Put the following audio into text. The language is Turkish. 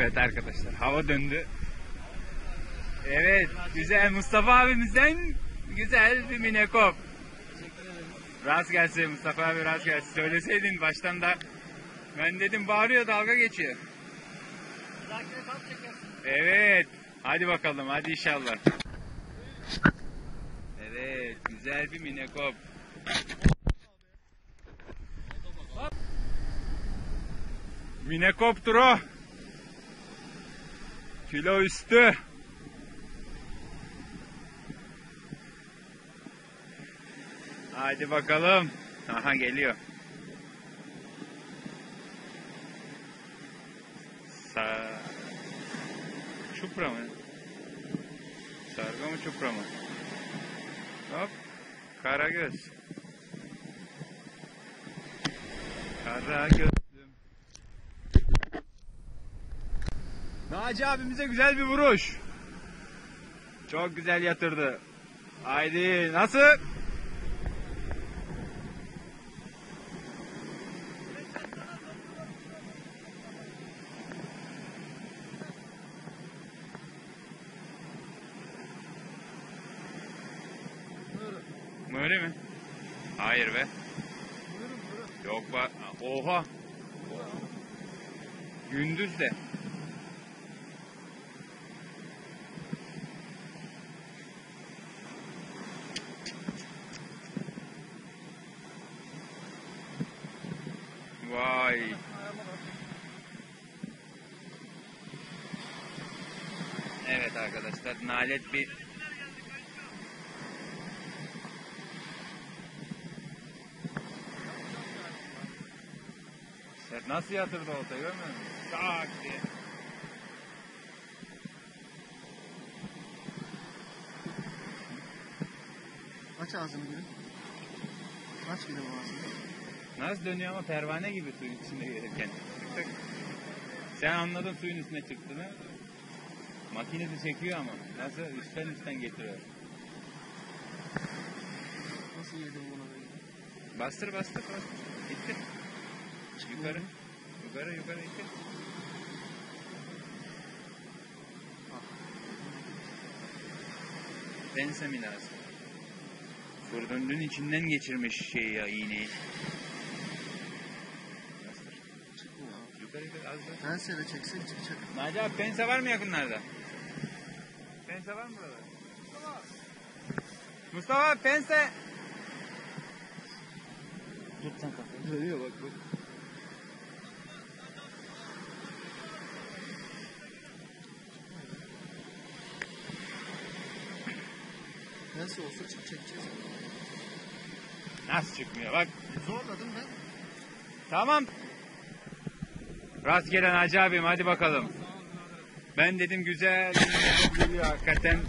Evet arkadaşlar, hava döndü. Evet, güzel Mustafa abimizden güzel bir minekop. Rast gelsin Mustafa abi, rast gelsin. Söyleseydin baştan da, ben dedim bağırıyor, dalga geçiyor. Evet, hadi bakalım, hadi inşallah. Evet, güzel bir minekop. Minekoptur o. Kilo üstü. Hadi bakalım. Aha geliyor. Çupra mı? Sargo mu çupra mı? Hop. Karagöz. Karagözlüm. Naci abimize güzel bir vuruş. Çok güzel yatırdı. Haydi nasıl? Öyle mi? Hayır be. Yok bak. Oha. Gündüz de. Vay. Evet arkadaşlar, nalet bir nasıl yatırdı olta, görmüyor musun? Şak diye. Aç ağzını gülüm. Aç gülüm ağzını. Nasıl dönüyor ama pervane gibi suyun içinde gelirken. Sen anladın suyun üstüne çıktığını. Makinesi çekiyor ama. Nasıl? Üstten getiriyor. Nasıl yedim bunu böyle? Bastır. İttir. Yukarı. Yukarı ittir. Pense minası. Fırdöndüğün içinden geçirmiş ya, iğneyi. Bastır. Çıkmıyor abi. Yukarı az daha. Pense de çeksek çıkacak. Naci abi, pense var mı yakınlarda? Pense var mı burada? Mustafa pense. Tut sen kafayı. Dönüyor bak. Nasıl olsa çekeceğiz. Nasıl çıkmıyor bak. Zorladım ben. Tamam. Rastgele Naci abim, hadi bakalım. Ben dedim güzel geliyor hakikaten.